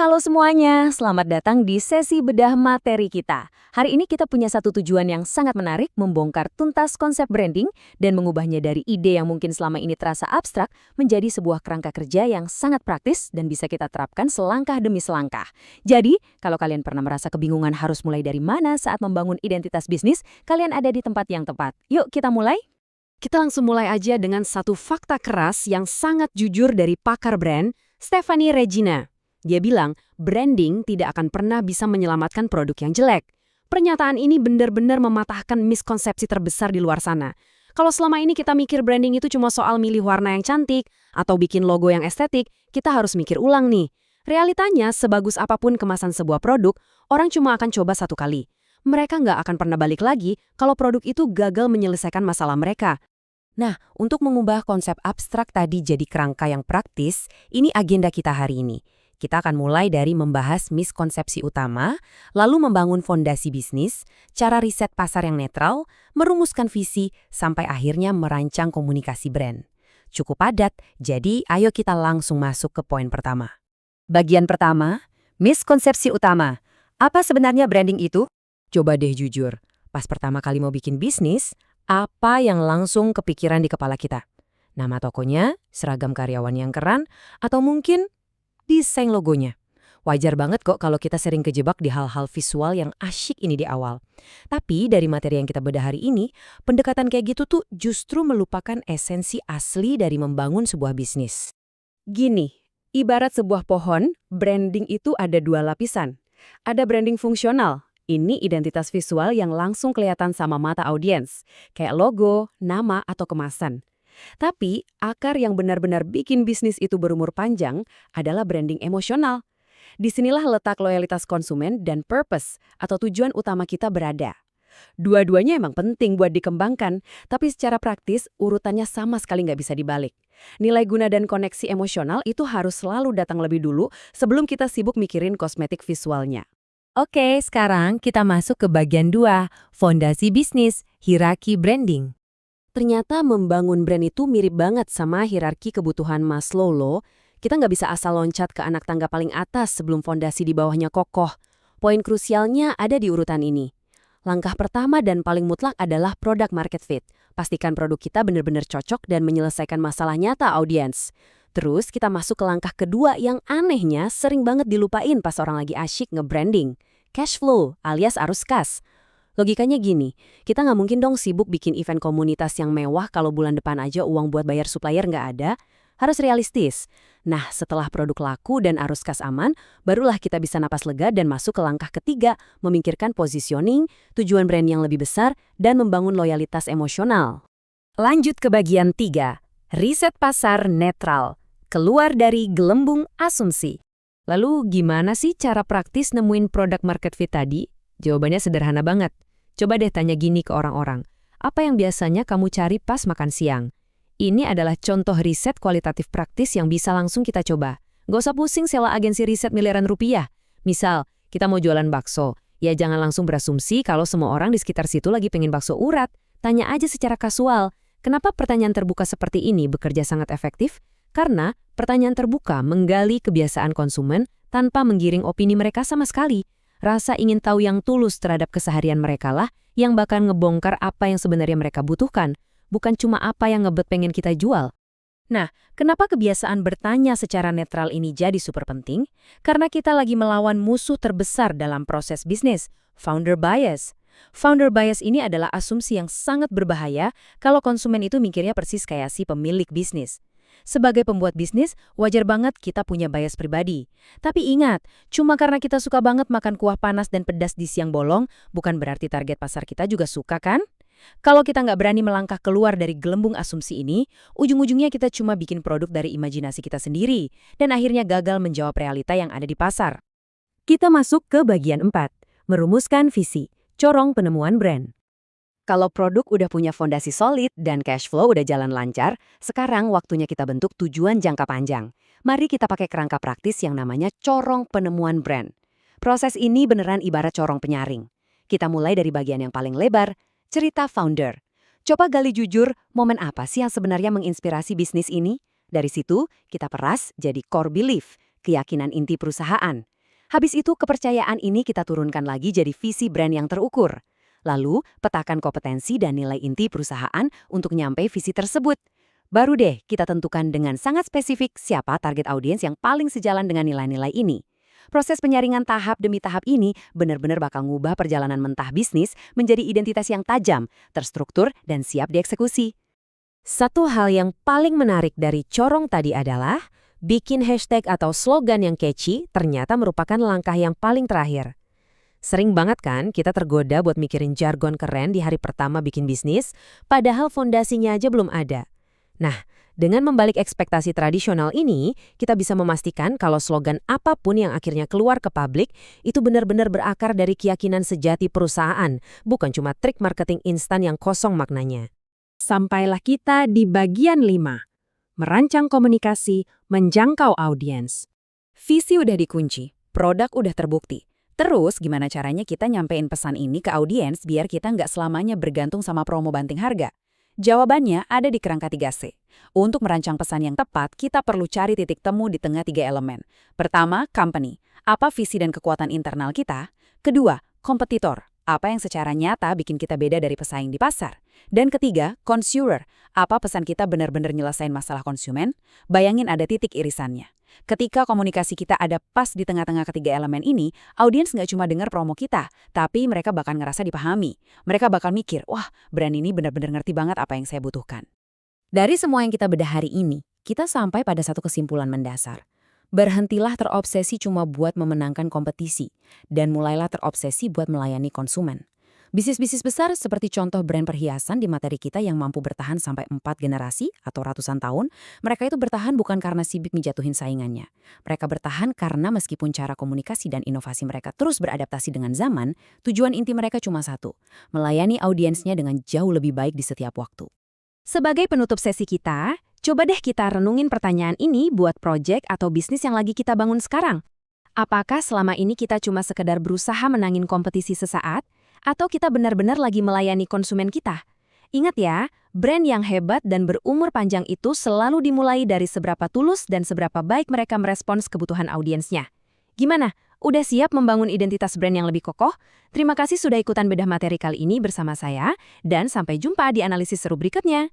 Halo semuanya, selamat datang di sesi bedah materi kita. Hari ini kita punya satu tujuan yang sangat menarik, membongkar tuntas konsep branding dan mengubahnya dari ide yang mungkin selama ini terasa abstrak menjadi sebuah kerangka kerja yang sangat praktis dan bisa kita terapkan selangkah demi selangkah. Jadi, kalau kalian pernah merasa kebingungan harus mulai dari mana saat membangun identitas bisnis, kalian ada di tempat yang tepat. Yuk kita mulai. Kita langsung mulai aja dengan satu fakta keras yang sangat jujur dari pakar brand, Stephanie Regina. Dia bilang, branding tidak akan pernah bisa menyelamatkan produk yang jelek. Pernyataan ini benar-benar mematahkan miskonsepsi terbesar di luar sana. Kalau selama ini kita mikir branding itu cuma soal milih warna yang cantik atau bikin logo yang estetik, kita harus mikir ulang nih. Realitanya, sebagus apapun kemasan sebuah produk, orang cuma akan coba satu kali. Mereka nggak akan pernah balik lagi kalau produk itu gagal menyelesaikan masalah mereka. Nah, untuk mengubah konsep abstrak tadi jadi kerangka yang praktis, ini agenda kita hari ini. Kita akan mulai dari membahas miskonsepsi utama, lalu membangun fondasi bisnis, cara riset pasar yang netral, merumuskan visi, sampai akhirnya merancang komunikasi brand. Cukup padat, jadi ayo kita langsung masuk ke poin pertama. Bagian pertama, miskonsepsi utama. Apa sebenarnya branding itu? Coba deh jujur, pas pertama kali mau bikin bisnis, apa yang langsung kepikiran di kepala kita? Nama tokonya, seragam karyawan yang keren, atau mungkin desain logonya. Wajar banget kok kalau kita sering kejebak di hal-hal visual yang asyik ini di awal. Tapi dari materi yang kita bedah hari ini, pendekatan kayak gitu tuh justru melupakan esensi asli dari membangun sebuah bisnis. Gini, ibarat sebuah pohon, branding itu ada dua lapisan. Ada branding fungsional. Ini identitas visual yang langsung kelihatan sama mata audiens, kayak logo, nama, atau kemasan. Tapi, akar yang benar-benar bikin bisnis itu berumur panjang adalah branding emosional. Disinilah letak loyalitas konsumen dan purpose atau tujuan utama kita berada. Dua-duanya emang penting buat dikembangkan, tapi secara praktis urutannya sama sekali nggak bisa dibalik. Nilai guna dan koneksi emosional itu harus selalu datang lebih dulu sebelum kita sibuk mikirin kosmetik visualnya. Oke, sekarang kita masuk ke bagian 2, fondasi bisnis, hierarki branding. Ternyata membangun brand itu mirip banget sama hierarki kebutuhan Maslow loh. Kita nggak bisa asal loncat ke anak tangga paling atas sebelum fondasi di bawahnya kokoh. Poin krusialnya ada di urutan ini. Langkah pertama dan paling mutlak adalah product market fit. Pastikan produk kita benar-benar cocok dan menyelesaikan masalah nyata audiens. Terus kita masuk ke langkah kedua yang anehnya sering banget dilupain pas orang lagi asyik nge-branding. Cash flow alias arus kas. Logikanya gini, kita nggak mungkin dong sibuk bikin event komunitas yang mewah kalau bulan depan aja uang buat bayar supplier nggak ada. Harus realistis. Nah, setelah produk laku dan arus kas aman, barulah kita bisa napas lega dan masuk ke langkah ketiga, memikirkan positioning, tujuan brand yang lebih besar, dan membangun loyalitas emosional. Lanjut ke bagian 3, riset pasar netral. Keluar dari gelembung asumsi. Lalu gimana sih cara praktis nemuin product market fit tadi? Jawabannya sederhana banget. Coba deh tanya gini ke orang-orang. Apa yang biasanya kamu cari pas makan siang? Ini adalah contoh riset kualitatif praktis yang bisa langsung kita coba. Nggak usah pusing sewa agensi riset miliaran rupiah. Misal, kita mau jualan bakso. Ya jangan langsung berasumsi kalau semua orang di sekitar situ lagi pengen bakso urat. Tanya aja secara kasual. Kenapa pertanyaan terbuka seperti ini bekerja sangat efektif? Karena pertanyaan terbuka menggali kebiasaan konsumen tanpa menggiring opini mereka sama sekali. Rasa ingin tahu yang tulus terhadap keseharian mereka lah yang bakal ngebongkar apa yang sebenarnya mereka butuhkan, bukan cuma apa yang ngebet pengen kita jual. Nah, kenapa kebiasaan bertanya secara netral ini jadi super penting? Karena kita lagi melawan musuh terbesar dalam proses bisnis, founder bias. Founder bias ini adalah asumsi yang sangat berbahaya kalau konsumen itu mikirnya persis kayak si pemilik bisnis. Sebagai pembuat bisnis, wajar banget kita punya bias pribadi. Tapi ingat, cuma karena kita suka banget makan kuah panas dan pedas di siang bolong, bukan berarti target pasar kita juga suka kan? Kalau kita nggak berani melangkah keluar dari gelembung asumsi ini, ujung-ujungnya kita cuma bikin produk dari imajinasi kita sendiri, dan akhirnya gagal menjawab realita yang ada di pasar. Kita masuk ke bagian 4, merumuskan visi, corong penemuan brand. Kalau produk udah punya fondasi solid dan cash flow udah jalan lancar, sekarang waktunya kita bentuk tujuan jangka panjang. Mari kita pakai kerangka praktis yang namanya corong penemuan brand. Proses ini beneran ibarat corong penyaring. Kita mulai dari bagian yang paling lebar, cerita founder. Coba gali jujur, momen apa sih yang sebenarnya menginspirasi bisnis ini? Dari situ, kita peras jadi core belief, keyakinan inti perusahaan. Habis itu kepercayaan ini kita turunkan lagi jadi visi brand yang terukur. Lalu, petakan kompetensi dan nilai inti perusahaan untuk nyampe visi tersebut. Baru deh kita tentukan dengan sangat spesifik siapa target audiens yang paling sejalan dengan nilai-nilai ini. Proses penyaringan tahap demi tahap ini benar-benar bakal ngubah perjalanan mentah bisnis menjadi identitas yang tajam, terstruktur, dan siap dieksekusi. Satu hal yang paling menarik dari corong tadi adalah bikin hashtag atau slogan yang catchy ternyata merupakan langkah yang paling terakhir. Sering banget kan kita tergoda buat mikirin jargon keren di hari pertama bikin bisnis, padahal fondasinya aja belum ada. Nah, dengan membalik ekspektasi tradisional ini, kita bisa memastikan kalau slogan apapun yang akhirnya keluar ke publik itu benar-benar berakar dari keyakinan sejati perusahaan, bukan cuma trik marketing instan yang kosong maknanya. Sampailah kita di bagian 5. Merancang komunikasi, menjangkau audiens. Visi udah dikunci, produk udah terbukti. Terus gimana caranya kita nyampein pesan ini ke audiens biar kita nggak selamanya bergantung sama promo banting harga? Jawabannya ada di kerangka 3C. Untuk merancang pesan yang tepat, kita perlu cari titik temu di tengah 3 elemen. Pertama, company. Apa visi dan kekuatan internal kita? Kedua, kompetitor. Apa yang secara nyata bikin kita beda dari pesaing di pasar? Dan ketiga, consumer. Apa pesan kita benar-benar nyelesain masalah konsumen? Bayangin ada titik irisannya. Ketika komunikasi kita ada pas di tengah-tengah ketiga elemen ini, audiens nggak cuma dengar promo kita, tapi mereka bakal ngerasa dipahami. Mereka bakal mikir, wah, brand ini benar-benar ngerti banget apa yang saya butuhkan. Dari semua yang kita bedah hari ini, kita sampai pada satu kesimpulan mendasar. Berhentilah terobsesi cuma buat memenangkan kompetisi, dan mulailah terobsesi buat melayani konsumen. Bisnis-bisnis besar seperti contoh brand perhiasan di materi kita yang mampu bertahan sampai 4 generasi atau ratusan tahun, mereka itu bertahan bukan karena sibuk menjatuhin saingannya. Mereka bertahan karena meskipun cara komunikasi dan inovasi mereka terus beradaptasi dengan zaman, tujuan inti mereka cuma satu, melayani audiensnya dengan jauh lebih baik di setiap waktu. Sebagai penutup sesi kita, coba deh kita renungin pertanyaan ini buat proyek atau bisnis yang lagi kita bangun sekarang. Apakah selama ini kita cuma sekedar berusaha menangin kompetisi sesaat? Atau kita benar-benar lagi melayani konsumen kita? Ingat ya, brand yang hebat dan berumur panjang itu selalu dimulai dari seberapa tulus dan seberapa baik mereka merespons kebutuhan audiensnya. Gimana? Udah siap membangun identitas brand yang lebih kokoh? Terima kasih sudah ikutan bedah materi kali ini bersama saya, dan sampai jumpa di analisis seru berikutnya.